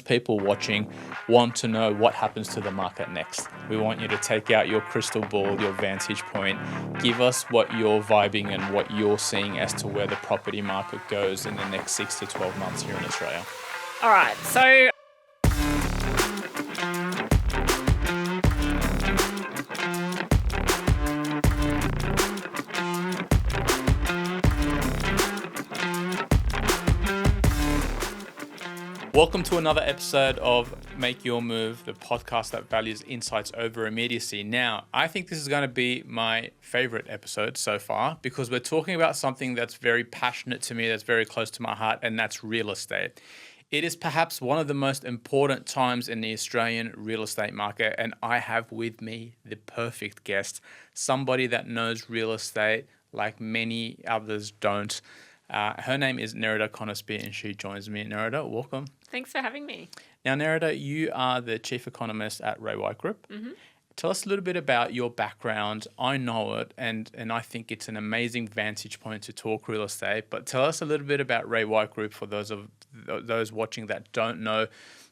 people watching want to know what happens to the market next. We want you to take out your crystal ball, your vantage point, give us what you're vibing and what you're seeing as to where the property market goes in the next 6 to 12 months here in Australia. All right, so welcome to another episode of Make Your Move, the podcast that values insights over immediacy. Now, I think this is going to be my favorite episode so far because we're talking about something that's very passionate to me, that's very close to my heart, and that's real estate. It is perhaps one of the most important times in the Australian real estate market, and I have with me the perfect guest, somebody that knows real estate like many others don't. Her name is Nerida Conisbee, and she joins me. Nerida, welcome. Thanks for having me. Now, Nerida, you are the Chief Economist at Ray White Group. Mm-hmm. Tell us a little bit about your background. I know it, and I think it's an amazing vantage point to talk real estate. But tell us a little bit about Ray White Group for those watching that don't know,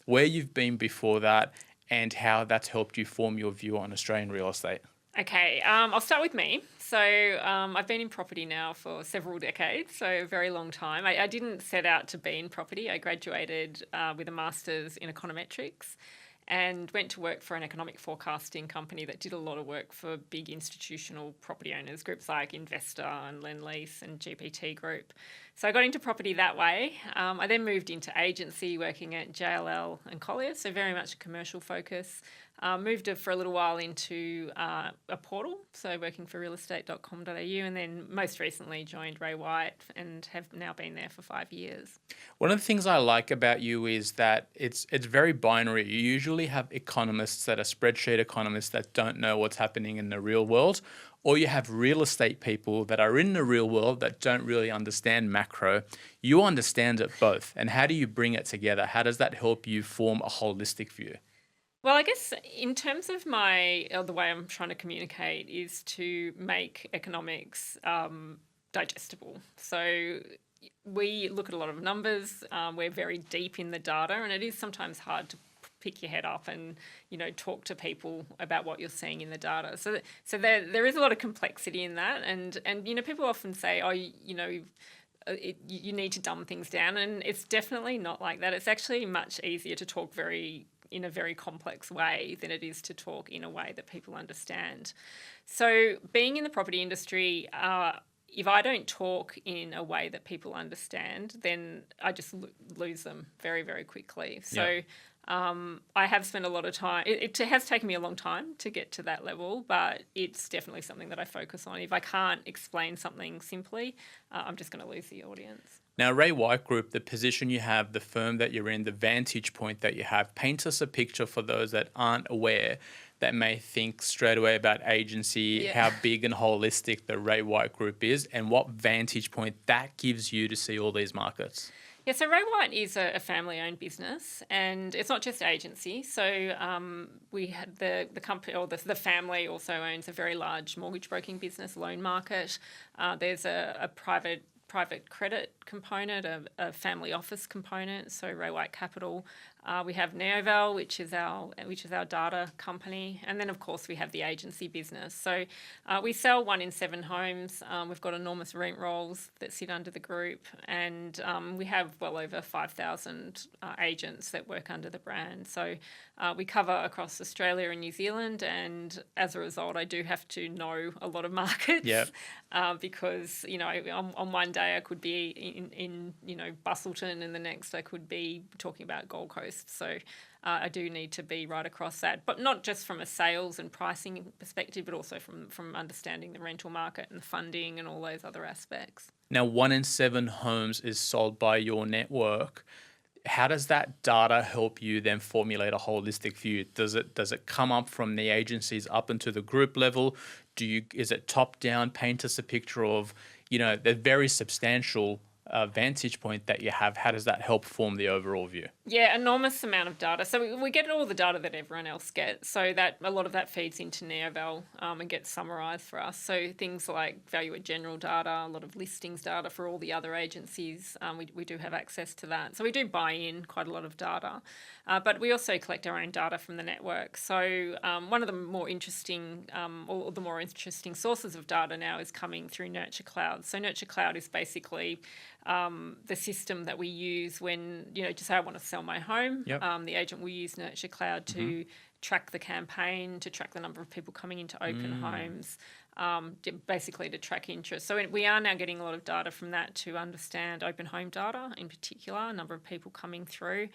where you've been before that, and how that's helped you form your view on Australian real estate. Okay, I'll start with me. So I've been in property now for several decades, so a very long time. I didn't set out to be in property. I graduated with a master's in econometrics and went to work for an economic forecasting company that did a lot of work for big institutional property owners, groups like Investor and Lendlease and GPT Group. So I got into property that way. I then moved into agency, working at JLL and Collier, so very much a commercial focus. Moved for a little while into a portal, so working for realestate.com.au, and then most recently joined Ray White and have now been there for 5 years. One of the things I like about you is that it's very binary. You usually have economists that are spreadsheet economists that don't know what's happening in the real world, or you have real estate people that are in the real world that don't really understand macro. You understand it both. And how do you bring it together? How does that help you form a holistic view? Well, I guess in terms of the way I'm trying to communicate is to make economics digestible. So we look at a lot of numbers. We're very deep in the data, and it is sometimes hard to pick your head up and, talk to people about what you're seeing in the data. So there is a lot of complexity in that, and people often say, you need to dumb things down, and it's definitely not like that. It's actually much easier to talk in a very complex way than it is to talk in a way that people understand. So being in the property industry, if I don't talk in a way that people understand, then I just lose them very, very quickly. So I have spent a lot of time. It has taken me a long time to get to that level, but it's definitely something that I focus on. If I can't explain something simply, I'm just going to lose the audience. Now, Ray White Group, the position you have, the firm that you're in, the vantage point that you have, paint us a picture for those that aren't aware, that may think straight away about agency, how big and holistic the Ray White Group is, and what vantage point that gives you to see all these markets. Yeah, so Ray White is a family-owned business, and it's not just agency. So we had the company, or the family also owns a very large mortgage broking business, Loan Market. There's a private credit component, a family office component, so Ray White Capital. We have Neoval, which is our data company, and then of course we have the agency business. So we sell 1 in 7 homes. We've got enormous rent rolls that sit under the group, and we have well over 5,000 agents that work under the brand. So we cover across Australia and New Zealand, and as a result, I do have to know a lot of markets. Yep. Because on one day I could be in Busselton, and the next I could be talking about Gold Coast. So I do need to be right across that, but not just from a sales and pricing perspective, but also from understanding the rental market and the funding and all those other aspects. Now, 1 in 7 homes is sold by your network. How does that data help you then formulate a holistic view? Does it come up from the agencies up into the group level? Is it top down? Paint us a picture of the very substantial vantage point that you have. How does that help form the overall view? Yeah, enormous amount of data. So we get all the data that everyone else gets. So that a lot of that feeds into Neoval and gets summarised for us. So things like value at general data, a lot of listings data for all the other agencies, we do have access to that. So we do buy in quite a lot of data, but we also collect our own data from the network. So one of the more interesting, or the more interesting sources of data now is coming through Nurture Cloud. So Nurture Cloud is basically the system that we use when, just say I want to sell my home. Yep. The agent will use Nurture Cloud to track the campaign, to track the number of people coming into open homes, basically to track interest. So we are now getting a lot of data from that to understand open home data in particular, number of people coming through.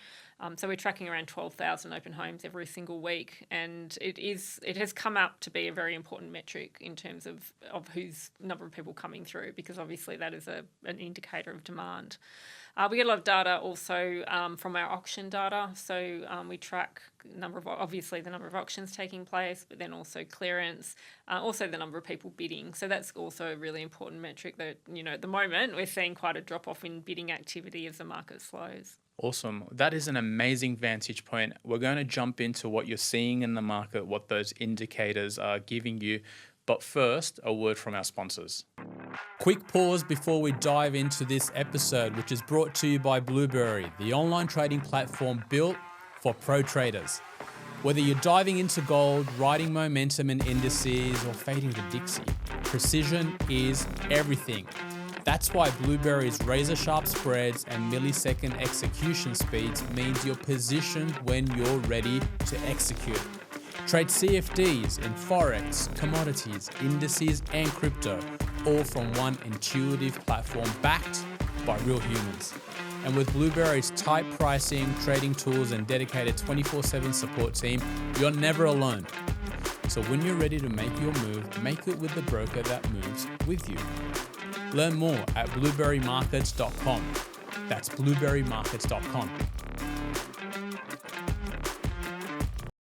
So we're tracking around 12,000 open homes every single week, and it has come up to be a very important metric in terms of whose number of people coming through, because obviously that is an indicator of demand. We get a lot of data also from our auction data. So we track the number of auctions taking place, but then also clearance, also the number of people bidding. So that's also a really important metric that, at the moment we're seeing quite a drop off in bidding activity as the market slows. Awesome. That is an amazing vantage point. We're going to jump into what you're seeing in the market, what those indicators are giving you. But first, a word from our sponsors. Quick pause before we dive into this episode, which is brought to you by Blueberry, the online trading platform built for pro traders. Whether you're diving into gold, riding momentum in indices, or fading to Dixie, precision is everything. That's why Blueberry's razor-sharp spreads and millisecond execution speeds means you're positioned when you're ready to execute. Trade CFDs in Forex, commodities, indices, and crypto, all from one intuitive platform backed by real humans. And with Blueberry's tight pricing, trading tools, and dedicated 24/7 support team, you're never alone. So when you're ready to make your move, make it with the broker that moves with you. Learn more at blueberrymarkets.com. That's blueberrymarkets.com.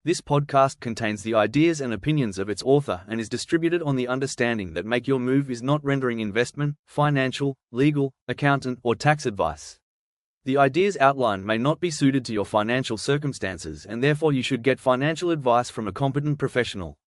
This podcast contains the ideas and opinions of its author and is distributed on the understanding that Make Your Move is not rendering investment, financial, legal, accountant, or tax advice. The ideas outlined may not be suited to your financial circumstances, and therefore you should get financial advice from a competent professional.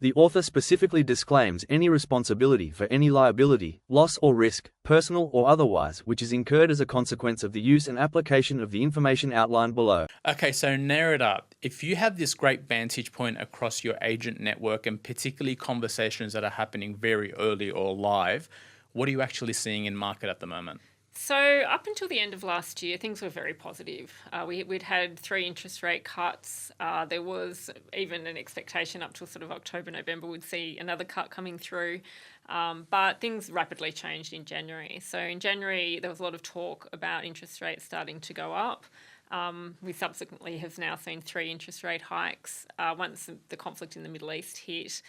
The author specifically disclaims any responsibility for any liability, loss or risk, personal or otherwise, which is incurred as a consequence of the use and application of the information outlined below. Okay, so Nerida, if you have this great vantage point across your agent network and particularly conversations that are happening very early or live, what are you actually seeing in market at the moment? So up until the end of last year, things were very positive. We'd had 3 interest rate cuts. There was even an expectation up till sort of October, November, we'd see another cut coming through. But things rapidly changed in January. So in January, there was a lot of talk about interest rates starting to go up. We subsequently have now seen 3 interest rate hikes. Once the conflict in the Middle East hit,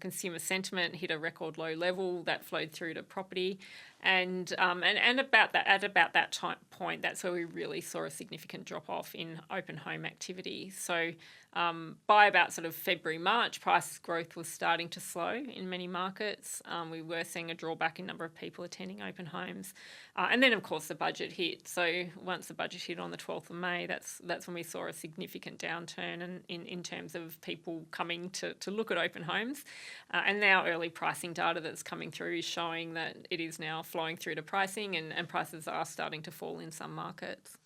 consumer sentiment hit a record low level that flowed through to property. And about that point, that's where we really saw a significant drop off in open home activity. So by about sort of February, March, price growth was starting to slow in many markets. We were seeing a drawback in number of people attending open homes. And then, of course, the budget hit. So once the budget hit on the 12th of May, that's when we saw a significant downturn in terms of people coming to look at open homes. And now early pricing data that's coming through is showing that it is now flowing through to pricing, and prices are starting to fall in some markets.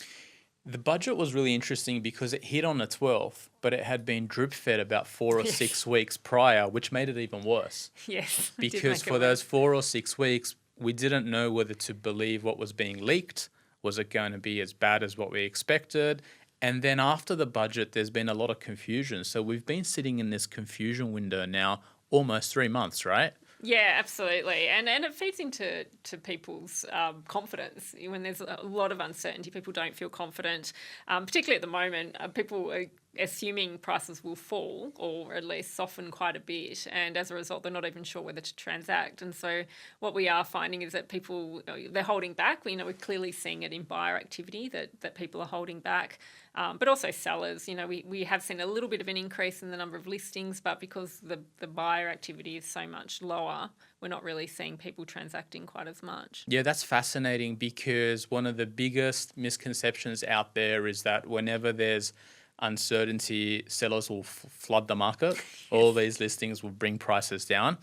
The budget was really interesting because it hit on the 12th, but it had been drip fed about 4 or 6 weeks prior, which made it even worse. Yes. Because for those 4 or 6 weeks, we didn't know whether to believe what was being leaked. Was it going to be as bad as what we expected? And then after the budget, there's been a lot of confusion. So we've been sitting in this confusion window now almost 3 months, right? Yeah, absolutely. And it feeds into people's confidence. When there's a lot of uncertainty, people don't feel confident, particularly at the moment. People are assuming prices will fall or at least soften quite a bit, and as a result they're not even sure whether to transact. And so what we are finding is that people, they're holding back. We're clearly seeing it in buyer activity that people are holding back, but also sellers. We have seen a little bit of an increase in the number of listings, but because the buyer activity is so much lower, we're not really seeing people transacting quite as much. Yeah, that's fascinating, because one of the biggest misconceptions out there is that whenever there's uncertainty, sellers will flood the market. All these listings will bring prices down.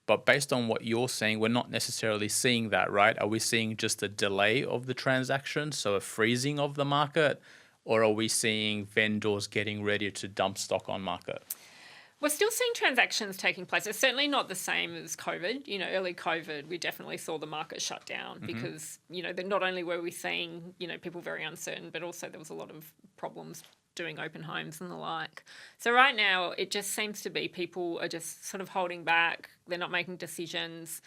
But based on what you're saying, we're not necessarily seeing that, right? Are we seeing just a delay of the transaction, so a freezing of the market, or are we seeing vendors getting ready to dump stock on market? We're still seeing transactions taking place. It's certainly not the same as COVID. Early COVID, we definitely saw the market shut down because, that not only were we seeing, people very uncertain, but also there was a lot of problems doing open homes and the like. So right now, it just seems to be people are just sort of holding back. They're not making decisions.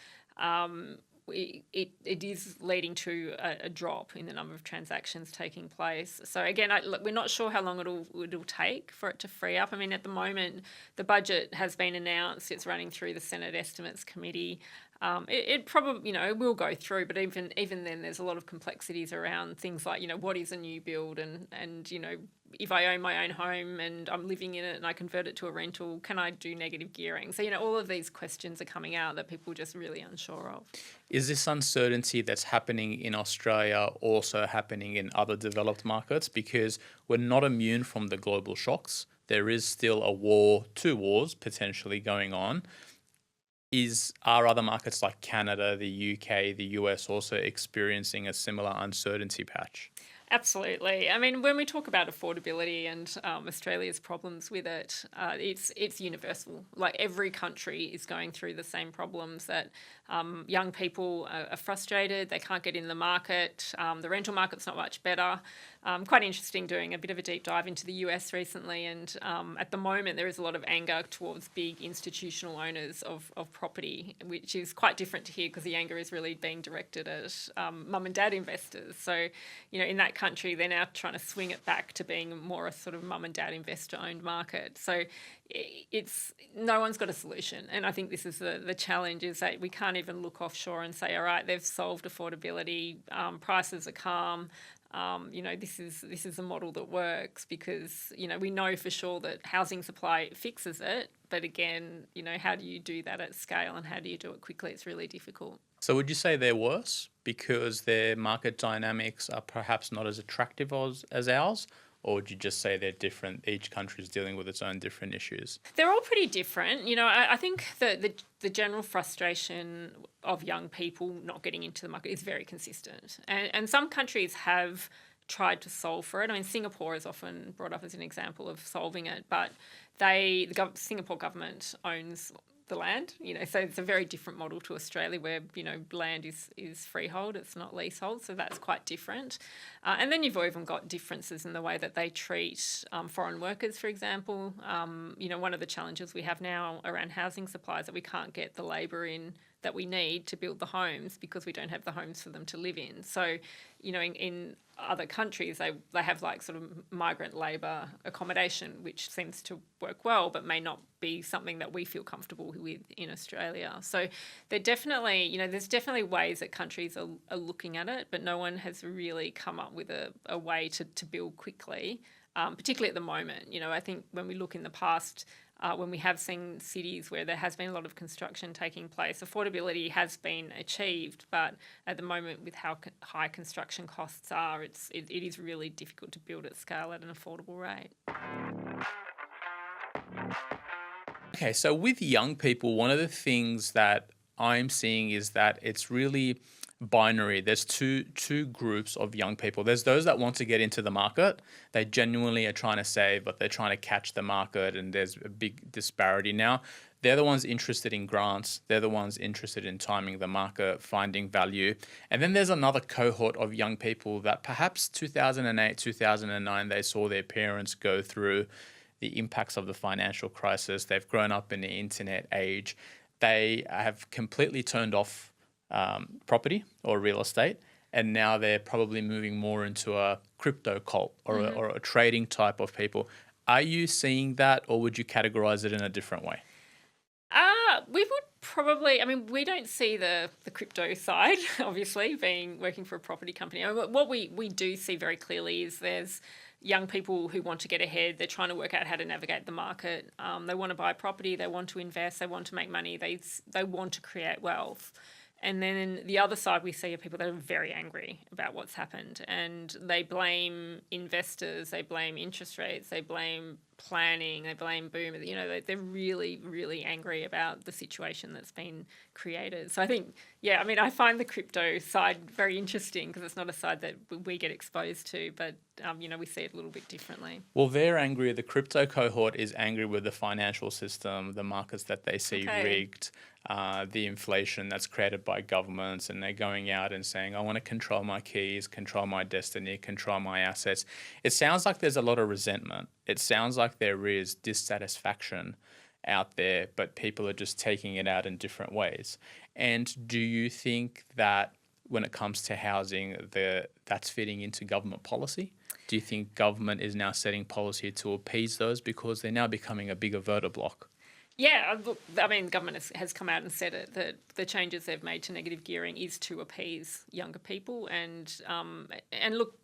It is leading to a drop in the number of transactions taking place. So again, we're not sure how long it'll take for it to free up. I mean, at the moment, the budget has been announced. It's running through the Senate Estimates Committee. It probably, it will go through, but even then, there's a lot of complexities around things like, what is a new build, and if I own my own home and I'm living in it and I convert it to a rental, can I do negative gearing? So, all of these questions are coming out that people are just really unsure of. Is this uncertainty that's happening in Australia also happening in other developed markets? Because we're not immune from the global shocks. There is still a war, 2 wars potentially going on. Are other markets like Canada, the UK, the US also experiencing a similar uncertainty patch? Absolutely. I mean, when we talk about affordability and Australia's problems with it, it's universal. Like, every country is going through the same problems, that young people are frustrated, they can't get in the market, the rental market's not much better. Quite interesting doing a bit of a deep dive into the US recently, and at the moment there is a lot of anger towards big institutional owners of property, which is quite different to here, because the anger is really being directed at mum and dad investors. So, in that country, they're now trying to swing it back to being more a sort of mum and dad investor owned market. So no one's got a solution. And I think this is the challenge, is that we can't even look offshore and say, all right, they've solved affordability, prices are calm. This is a model that works, because, we know for sure that housing supply fixes it. But again, how do you do that at scale, and how do you do it quickly? It's really difficult. So would you say they're worse because their market dynamics are perhaps not as attractive as ours? Or would you just say they're different? Each country is dealing with its own different issues. They're all pretty different. I think the general frustration of young people not getting into the market is very consistent. And some countries have tried to solve for it. I mean, Singapore is often brought up as an example of solving it, but the Singapore government owns the land, so it's a very different model to Australia, where, land is freehold, it's not leasehold, so that's quite different. And then you've even got differences in the way that they treat foreign workers, for example. One of the challenges we have now around housing supply is that we can't get the labour in that we need to build the homes, because we don't have the homes for them to live in. So, in other countries, they have like sort of migrant labour accommodation, which seems to work well, but may not be something that we feel comfortable with in Australia. So they're definitely, there's definitely ways that countries are looking at it, but no one has really come up with a way to build quickly, particularly at the moment. I think when we look in the past, when we have seen cities where there has been a lot of construction taking place, affordability has been achieved, but at the moment, with how high construction costs are, it is really difficult to build at scale at an affordable rate. Okay, so with young people, one of the things that I'm seeing is that it's really binary. There's two groups of young people. There's those that want to get into the market. They genuinely are trying to save, but they're trying to catch the market, and there's a big disparity now. They're the ones interested in grants. They're the ones interested in timing the market, finding value. And then there's another cohort of young people that perhaps 2008, 2009, they saw their parents go through the impacts of the financial crisis. They've grown up in the internet age. They have completely turned off property or real estate, and now they're probably moving more into a crypto cult or a trading type of people. Are you seeing that, or would you categorize it in a different way? We would probably, I mean, we don't see the crypto side, obviously, working for a property company. I mean, what we do see very clearly is there's young people who want to get ahead. They're trying to work out how to navigate the market. They want to buy property. They want to invest. They want to make money. They want to create wealth. And then the other side we see are people that are very angry about what's happened, and they blame investors, they blame interest rates, they blame planning, they blame boom. You know, they're really, really angry about the situation that's been created. So I think, yeah, I mean, I find the crypto side very interesting because it's not a side that we get exposed to, but, you know, we see it a little bit differently. Well, they're angry. The crypto cohort is angry with the financial system, the markets that they see rigged, the inflation that's created by governments, and they're going out and saying, I want to control my keys, control my destiny, control my assets. It sounds like there's a lot of resentment. It sounds like there is dissatisfaction out there, but people are just taking it out in different ways. And do you think that when it comes to housing, that's fitting into government policy? Do you think government is now setting policy to appease those because they're now becoming a bigger voter bloc? Yeah, look, I mean, government has come out and said it, that the changes they've made to negative gearing is to appease younger people. And look,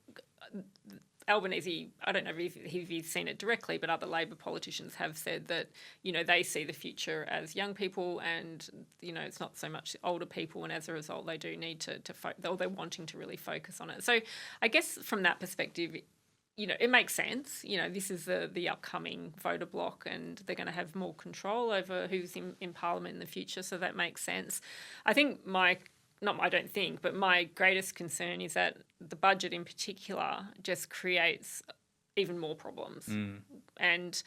Albanese, I don't know if he's seen it directly, but other Labor politicians have said that, you know, they see the future as young people and, you know, it's not so much older people, and as a result, they do need they're wanting to really focus on it. So I guess from that perspective, you know, it makes sense. You know, this is the upcoming voter bloc, and they're going to have more control over who's in Parliament in the future, so that makes sense. I think I don't think, but my greatest concern is that the budget in particular just creates even more problems. And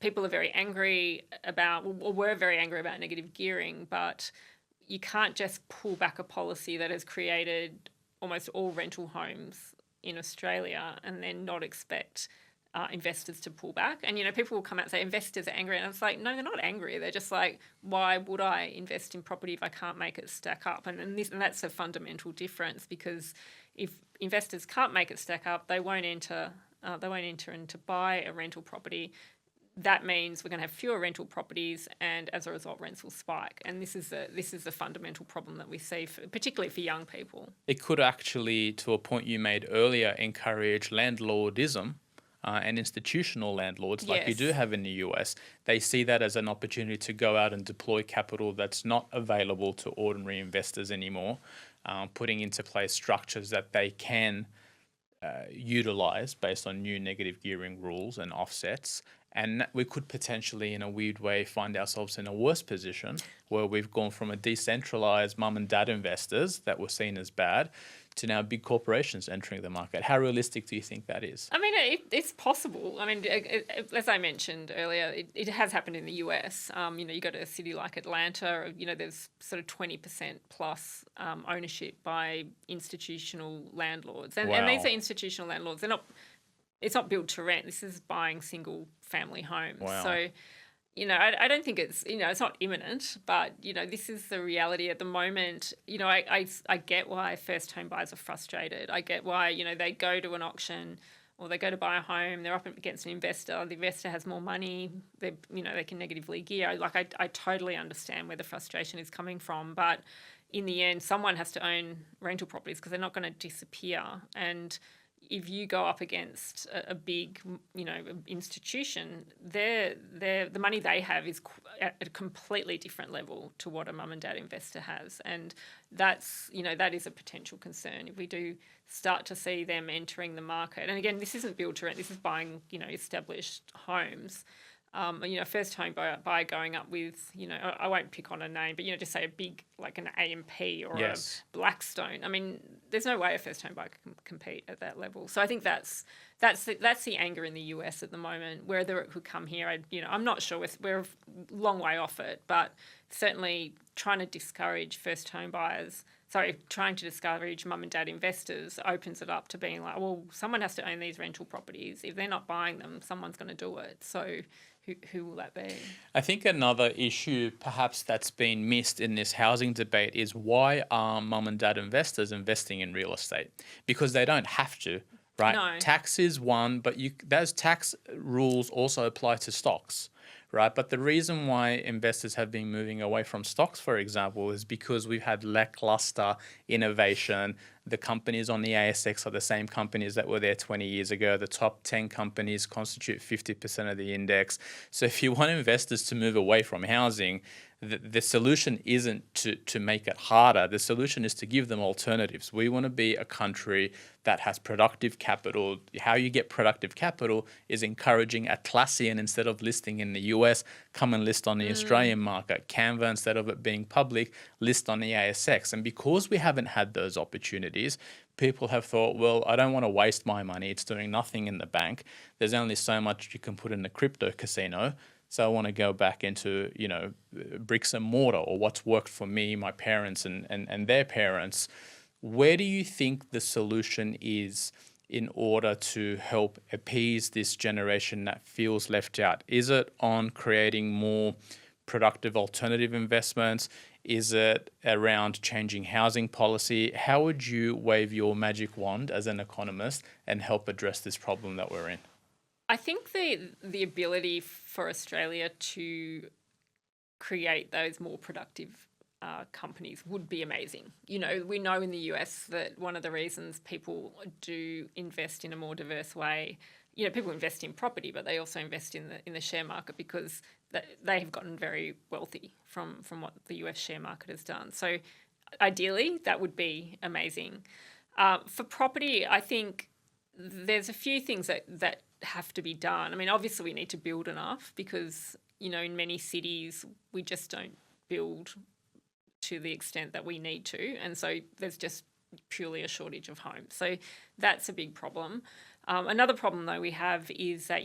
people are very angry about, or were very angry about negative gearing, but you can't just pull back a policy that has created almost all rental homes in Australia and then not expect investors to pull back. And, you know, people will come out and say investors are angry. And it's like, no, they're not angry. They're just like, why would I invest in property if I can't make it stack up? And that's a fundamental difference, because if investors can't make it stack up, they won't enter in to buy a rental property. That means we're going to have fewer rental properties, and as a result, rents will spike. And this is the fundamental problem that we see, particularly for young people. It could actually, to a point you made earlier, encourage landlordism and institutional landlords like you do have in the US. They see that as an opportunity to go out and deploy capital that's not available to ordinary investors anymore, putting into place structures that they can utilize based on new negative gearing rules and offsets. And we could potentially, in a weird way, find ourselves in a worse position where we've gone from a decentralized mum and dad investors that were seen as bad to now big corporations entering the market. How realistic do you think that is? I mean, it's possible. I mean, as I mentioned earlier, it has happened in the US. You know, you go to a city like Atlanta, you know, there's sort of 20% plus ownership by institutional landlords. And these are institutional landlords. It's not build to rent. This is buying single family homes. Wow. So, you know, I don't think it's not imminent, but, you know, this is the reality at the moment. You know, I get why first home buyers are frustrated. I get why, you know, they go to an auction or they go to buy a home, they're up against an investor. The investor has more money. They can negatively gear. Like, I totally understand where the frustration is coming from, but in the end, someone has to own rental properties because they're not going to disappear. And if you go up against a big, you know, institution, the money they have is at a completely different level to what a mum and dad investor has, and that's, you know, that is a potential concern if we do start to see them entering the market. And again, this isn't build to rent; this is buying, you know, established homes. You know, first home buyer going up with, you know, I won't pick on a name, but, you know, just say a big, like an AMP or a Blackstone. I mean, there's no way a first home buyer can compete at that level. So I think that's the anger in the US at the moment. Whether it could come here, I'm not sure. We're a long way off it, but certainly trying to discourage mum and dad investors opens it up to being like, well, someone has to own these rental properties. If they're not buying them, someone's going to do it. So who will that be? I think another issue perhaps that's been missed in this housing debate is why are mum and dad investors investing in real estate? Because they don't have to, right? No. Tax is one, but those tax rules also apply to stocks, right? But the reason why investors have been moving away from stocks, for example, is because we've had lackluster innovation. The companies on the ASX are the same companies that were there 20 years ago. The top 10 companies constitute 50% of the index. So if you want investors to move away from housing, the solution isn't to make it harder. The solution is to give them alternatives. We want to be a country that has productive capital. How you get productive capital is encouraging Atlassian, instead of listing in the US, come and list on the Australian market. Canva, instead of it being public, list on the ASX. And because we haven't had those opportunities, people have thought, well, I don't want to waste my money. It's doing nothing in the bank. There's only so much you can put in the crypto casino. So I want to go back into, bricks and mortar, or what's worked for me, my parents, and their parents. Where do you think the solution is in order to help appease this generation that feels left out? Is it on creating more productive alternative investments? Is it around changing housing policy? How would you wave your magic wand as an economist and help address this problem that we're in? I think the ability for Australia to create those more productive companies would be amazing. We know in the US that one of the reasons people do invest in a more diverse way, people invest in property, but they also invest in the share market because they have gotten very wealthy from what the US share market has done. So ideally, that would be amazing. For property, I think there's a few things that have to be done. I mean, obviously we need to build enough because, in many cities we just don't build to the extent that we need to. And so there's just purely a shortage of homes. So that's a big problem. Another problem, though, we have is that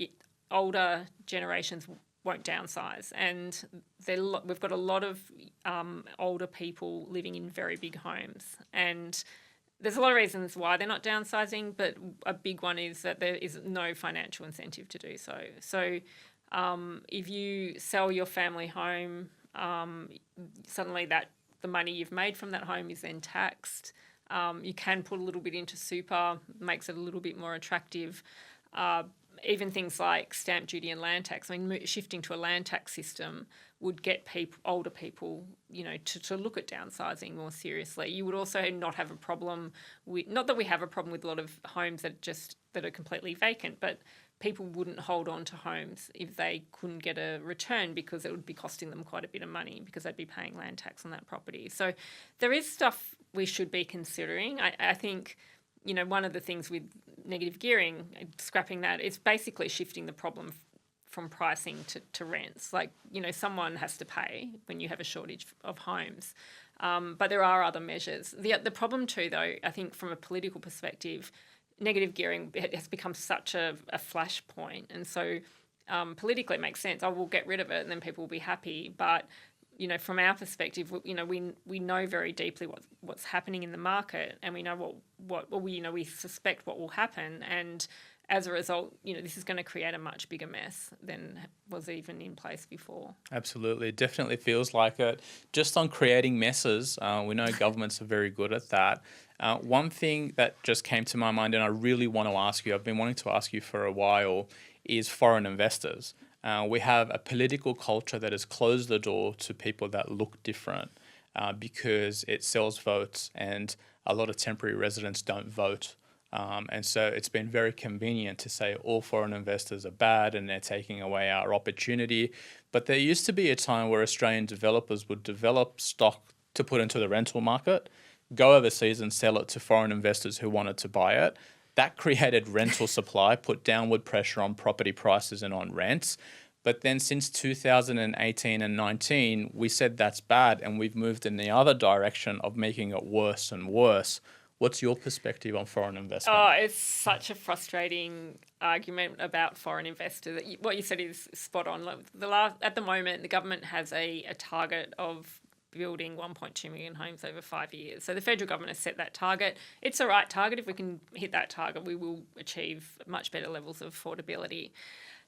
older generations won't downsize. And we've got a lot of older people living in very big homes. And there's a lot of reasons why they're not downsizing, but a big one is that there is no financial incentive to do so. So if you sell your family home, suddenly the money you've made from that home is then taxed. You can put a little bit into super, makes it a little bit more attractive. Even things like stamp duty and land tax. I mean, shifting to a land tax system would get older people, to look at downsizing more seriously. You would also not have a problem with, not that we have a problem with a lot of homes that are completely vacant, but people wouldn't hold on to homes if they couldn't get a return because it would be costing them quite a bit of money because they'd be paying land tax on that property. So there is stuff we should be considering. I think, one of the things with negative gearing, scrapping that, is basically shifting the problem from pricing to rents. Like, someone has to pay when you have a shortage of homes. But there are other measures. The problem too, though, I think from a political perspective, negative gearing has become such a flashpoint. And so politically it makes sense. We'll get rid of it and then people will be happy. But, from our perspective, we know very deeply what's happening in the market, and we know we suspect what will happen. And as a result, this is going to create a much bigger mess than was even in place before. Absolutely. It definitely feels like it. Just on creating messes, we know governments are very good at that. One thing that just came to my mind, and I really want to ask you, I've been wanting to ask you for a while, is foreign investors. We have a political culture that has closed the door to people that look different because it sells votes, and a lot of temporary residents don't vote. And so it's been very convenient to say all foreign investors are bad and they're taking away our opportunity. But there used to be a time where Australian developers would develop stock to put into the rental market, go overseas and sell it to foreign investors who wanted to buy it. That created rental supply, put downward pressure on property prices and on rents. But then since 2018 and 19, we said that's bad, and we've moved in the other direction of making it worse and worse. What's your perspective on foreign investment? Oh, it's such a frustrating argument about foreign investors. What you said is spot on. At the moment, the government has a target of building 1.2 million homes over 5 years. So the federal government has set that target. It's the right target. If we can hit that target, we will achieve much better levels of affordability.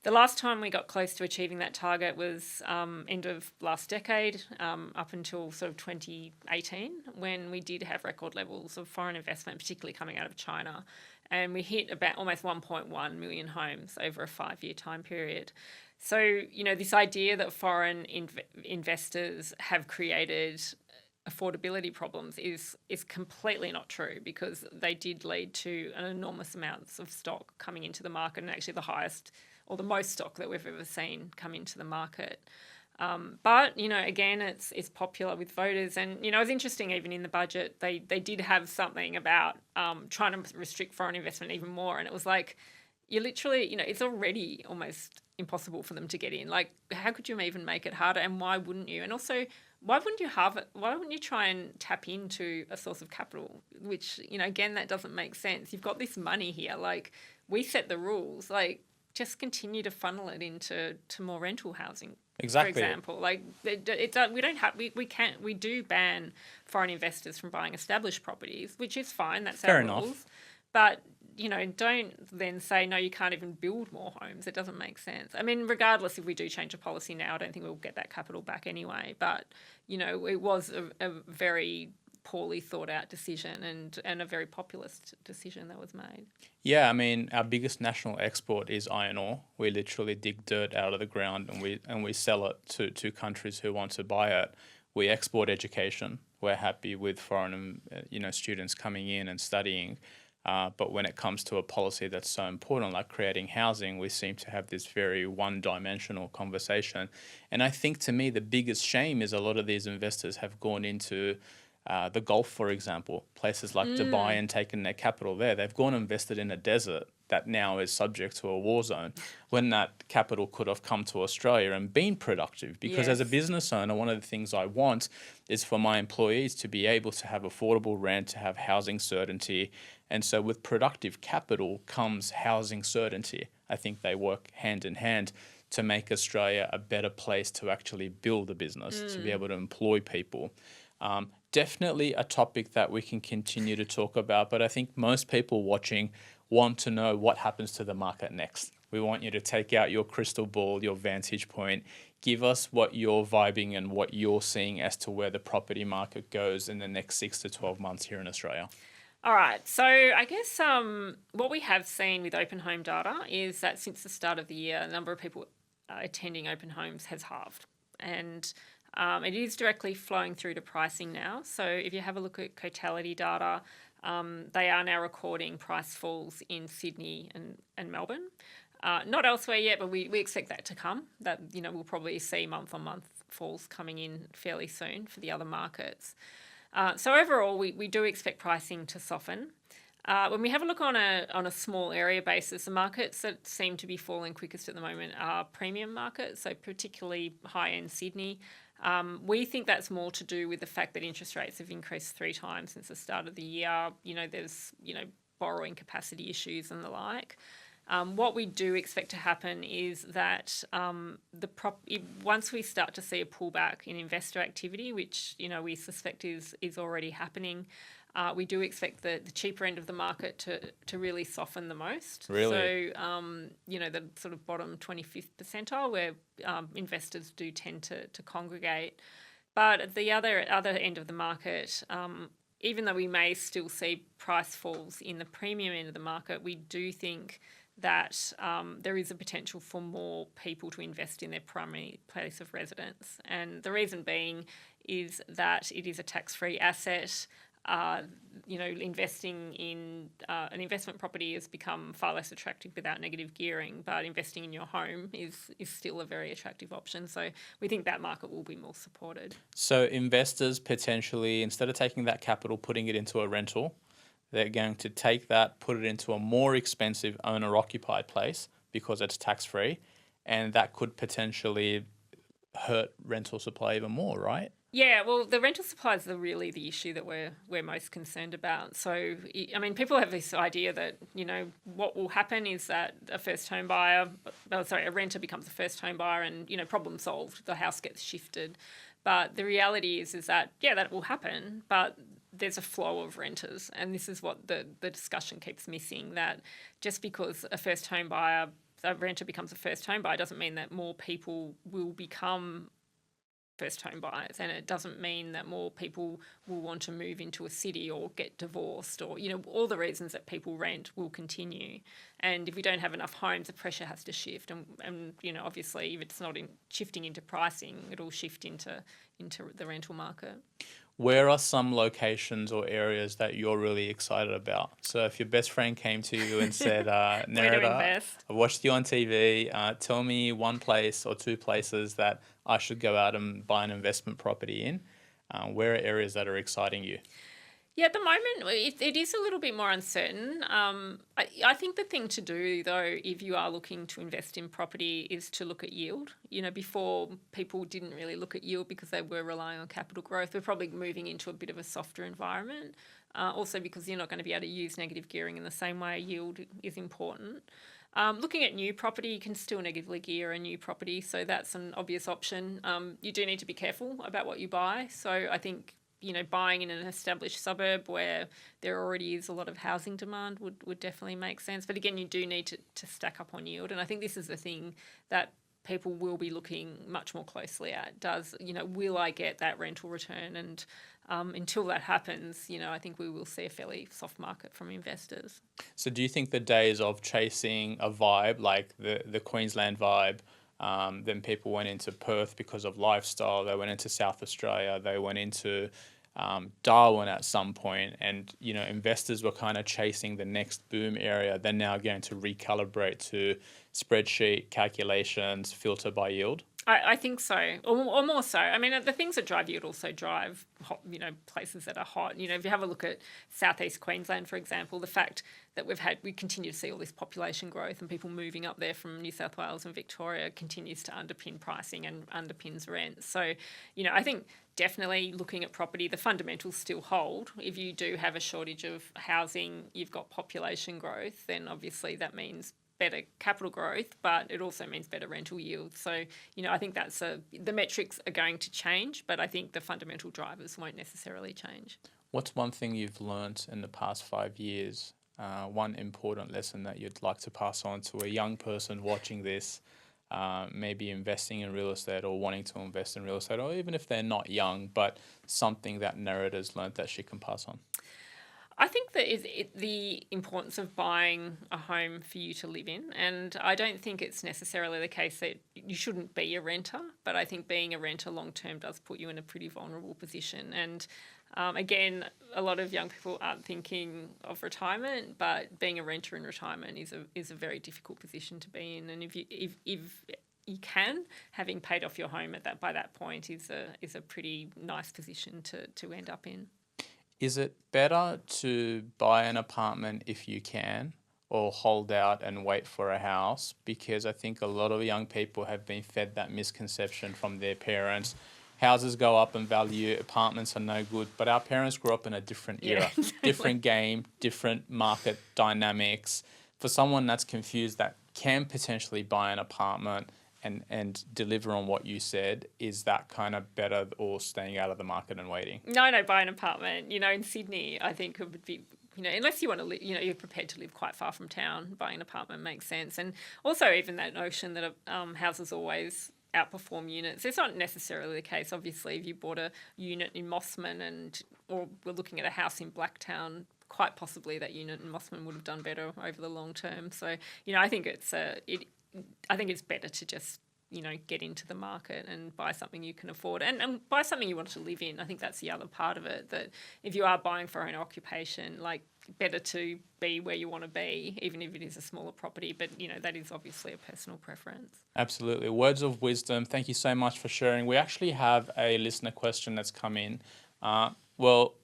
The last time we got close to achieving that target was end of last decade, up until sort of 2018, when we did have record levels of foreign investment, particularly coming out of China. and we hit about almost 1.1 million homes over a 5-year time period. So, this idea that foreign investors have created affordability problems is completely not true, because they did lead to an enormous amounts of stock coming into the market, and actually the highest or the most stock that we've ever seen come into the market. But, again, it's popular with voters. And, it's interesting, even in the budget, they did have something about trying to restrict foreign investment even more. And it was like, you literally, it's already almost impossible for them to get in. Like, how could you even make it harder? And why wouldn't you? And also, why wouldn't you try and tap into a source of capital, which, again, that doesn't make sense. You've got this money here. Like, we set the rules. Like, just continue to funnel it into more rental housing. Exactly. For example, like we do ban foreign investors from buying established properties, which is fine. That's Fair our enough. rules. But don't then say no, you can't even build more homes. It doesn't make sense. I mean, regardless, if we do change a policy now, I don't think we'll get that capital back anyway. But it was a very poorly thought out decision and a very populist decision that was made. Yeah, I mean, our biggest national export is iron ore. We literally dig dirt out of the ground and we sell it to countries who want to buy it. We export education. We're happy with foreign students coming in and studying. But when it comes to a policy that's so important, like creating housing, we seem to have this very one-dimensional conversation. And I think, to me, the biggest shame is a lot of these investors have gone into the Gulf, for example, places like Dubai, and taken their capital there. They've gone and invested in a desert that now is subject to a war zone, when that capital could have come to Australia and been productive. Because as a business owner, one of the things I want is for my employees to be able to have affordable rent, to have housing certainty. And so with productive capital comes housing certainty. I think they work hand in hand to make Australia a better place to actually build a business, to be able to employ people. Definitely a topic that we can continue to talk about, but I think most people watching want to know what happens to the market next. We want you to take out your crystal ball, your vantage point, give us what you're vibing and what you're seeing as to where the property market goes in the next 6 to 12 months here in Australia. All right. So I guess what we have seen with open home data is that since the start of the year, the number of people attending open homes has halved. And it is directly flowing through to pricing now. So if you have a look at Cotality data, they are now recording price falls in Sydney and Melbourne. Not elsewhere yet, but we expect that to come. That we'll probably see month-on-month falls coming in fairly soon for the other markets. So overall, we do expect pricing to soften. When we have a look on a small area basis, the markets that seem to be falling quickest at the moment are premium markets, so particularly high-end Sydney. We think that's more to do with the fact that interest rates have increased 3 times since the start of the year. There's borrowing capacity issues and the like. What we do expect to happen is that once we start to see a pullback in investor activity, which we suspect is already happening, we do expect the cheaper end of the market to really soften the most. Really? So, the sort of bottom 25th percentile where investors do tend to congregate. But at the other end of the market, even though we may still see price falls in the premium end of the market, we do think that there is a potential for more people to invest in their primary place of residence. And the reason being is that it is a tax-free asset. Investing in an investment property has become far less attractive without negative gearing, but investing in your home is still a very attractive option. So we think that market will be more supported. So investors potentially, instead of taking that capital, putting it into a rental, they're going to take that, put it into a more expensive owner-occupied place because it's tax-free, and that could potentially hurt rental supply even more, right? Yeah, well, the rental supplies are really the issue that we're most concerned about. So, I mean, people have this idea that, what will happen is that a renter becomes a first home buyer and, problem solved, the house gets shifted. But the reality is that, that will happen, but there's a flow of renters. And this is what the discussion keeps missing, that just because a renter becomes a first home buyer doesn't mean that more people will become first home buyers, and it doesn't mean that more people will want to move into a city or get divorced, or all the reasons that people rent will continue. And if we don't have enough homes, the pressure has to shift, and obviously if it's not shifting into pricing, it'll shift into the rental market. Where are some locations or areas that you're really excited about? So if your best friend came to you and said, Nerida, I watched you on TV, tell me one place or two places that I should go out and buy an investment property in, where are areas that are exciting you? Yeah, at the moment, it is a little bit more uncertain. I think the thing to do, though, if you are looking to invest in property, is to look at yield. Before, people didn't really look at yield because they were relying on capital growth. We're probably moving into a bit of a softer environment. Also because you're not going to be able to use negative gearing in the same way. Yield is important. Looking at new property, you can still negatively gear a new property, so that's an obvious option. You do need to be careful about what you buy. So I think buying in an established suburb where there already is a lot of housing demand would definitely make sense. But again, you do need to stack up on yield. And I think this is the thing that people will be looking much more closely at. Will I get that rental return? And until that happens, I think we will see a fairly soft market from investors. So do you think the days of chasing a vibe, like the Queensland vibe, then people went into Perth because of lifestyle, they went into South Australia, they went into Darwin at some point, and investors were kind of chasing the next boom area, they're now going to recalibrate to spreadsheet calculations, filter by yield? I think so, or more so. I mean, the things that drive yield also drive hot, places that are hot. If you have a look at southeast Queensland, for example, the fact that we continue to see all this population growth and people moving up there from New South Wales and Victoria continues to underpin pricing and underpins rent. So, I think definitely looking at property, the fundamentals still hold. If you do have a shortage of housing, you've got population growth, then obviously that means better capital growth, but it also means better rental yield. So, I think the metrics are going to change, but I think the fundamental drivers won't necessarily change. What's one thing you've learnt in the past 5 years, one important lesson that you'd like to pass on to a young person watching this, maybe investing in real estate or wanting to invest in real estate, or even if they're not young, but something that Nerida's learnt that she can pass on? I think that is the importance of buying a home for you to live in. And I don't think it's necessarily the case that you shouldn't be a renter, but I think being a renter long term does put you in a pretty vulnerable position. And again, a lot of young people aren't thinking of retirement, but being a renter in retirement is a very difficult position to be in. And if you can, having paid off your home by that point is a pretty nice position to end up in. Is it better to buy an apartment if you can, or hold out and wait for a house? Because I think a lot of young people have been fed that misconception from their parents. Houses go up in value, apartments are no good. But our parents grew up in a different era, different game, different market dynamics. For someone that's confused, that can potentially buy an apartment and deliver on what you said, is that kind of better, or staying out of the market and waiting? No, buy an apartment. In Sydney, I think it would be, unless you want to live, you're prepared to live quite far from town, buying an apartment makes sense. And also even that notion that houses always outperform units. It's not necessarily the case. Obviously, if you bought a unit in Mossman or we're looking at a house in Blacktown, quite possibly that unit in Mossman would have done better over the long term. So, I think I think it's better to just, get into the market and buy something you can afford and buy something you want to live in. I think that's the other part of it, that if you are buying for own occupation, better to be where you want to be, even if it is a smaller property. But, that is obviously a personal preference. Absolutely. Words of wisdom. Thank you so much for sharing. We actually have a listener question that's come in.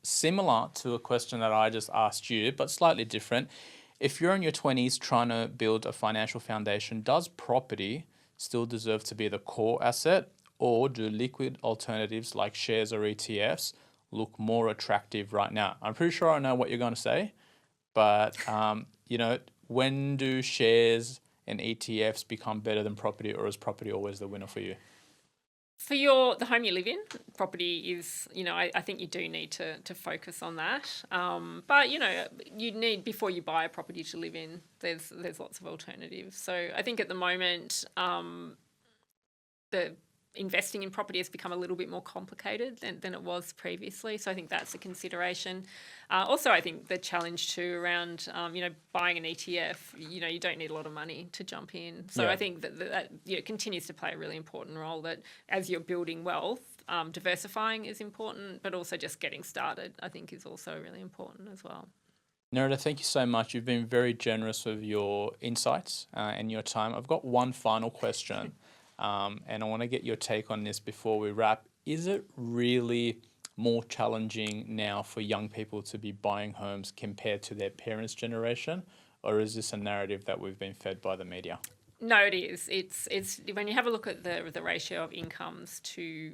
Similar to a question that I just asked you, but slightly different. If you're in your 20s trying to build a financial foundation, does property still deserve to be the core asset, or do liquid alternatives like shares or ETFs look more attractive right now? I'm pretty sure I know what you're going to say, but when do shares and ETFs become better than property, or is property always the winner for you? For the home you live in, property is, I think you do need to focus on that. But, you need, before you buy a property to live in, there's lots of alternatives. So I think at the moment, the investing in property has become a little bit more complicated than it was previously. So I think that's a consideration. Also, I think the challenge too around, buying an ETF, you don't need a lot of money to jump in. So I think that continues to play a really important role, that as you're building wealth, diversifying is important, but also just getting started, I think, is also really important as well. Nerida, thank you so much. You've been very generous with your insights and your time. I've got one final question. And I want to get your take on this before we wrap. Is it really more challenging now for young people to be buying homes compared to their parents' generation? Or is this a narrative that we've been fed by the media? No, it is. It's when you have a look at the ratio of incomes to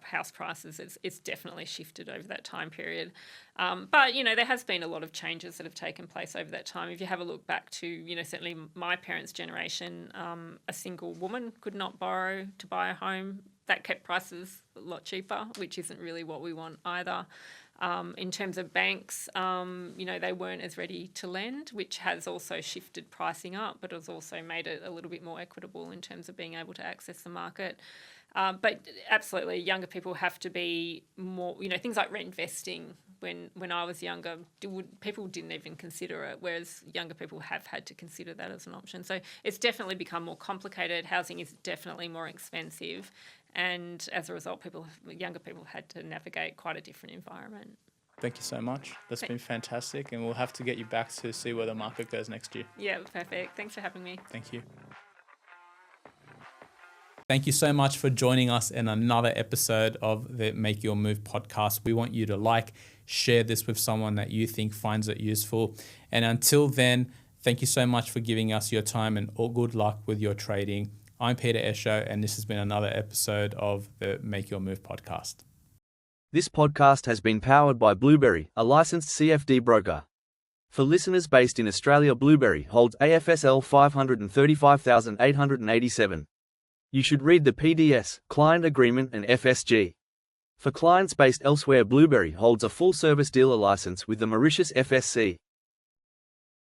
house prices, it's definitely shifted over that time period. But, there has been a lot of changes that have taken place over that time. If you have a look back to, certainly my parents' generation, a single woman could not borrow to buy a home. That kept prices a lot cheaper, which isn't really what we want either. In terms of banks, they weren't as ready to lend, which has also shifted pricing up, but has also made it a little bit more equitable in terms of being able to access the market. But absolutely, younger people have to be more, things like rent vesting. When I was younger, people didn't even consider it, whereas younger people have had to consider that as an option. So it's definitely become more complicated. Housing is definitely more expensive. And as a result, younger people had to navigate quite a different environment. Thank you so much. That's been fantastic. And we'll have to get you back to see where the market goes next year. Yeah, perfect. Thanks for having me. Thank you. Thank you so much for joining us in another episode of the Make Your Move podcast. We want you to share this with someone that you think finds it useful. And until then, thank you so much for giving us your time, and all good luck with your trading. I'm Peter Esho, and this has been another episode of the Make Your Move podcast. This podcast has been powered by Blueberry, a licensed CFD broker. For listeners based in Australia, Blueberry holds AFSL 535,887. You should read the PDS, Client Agreement, and FSG. For clients based elsewhere, Blueberry holds a full-service dealer license with the Mauritius FSC.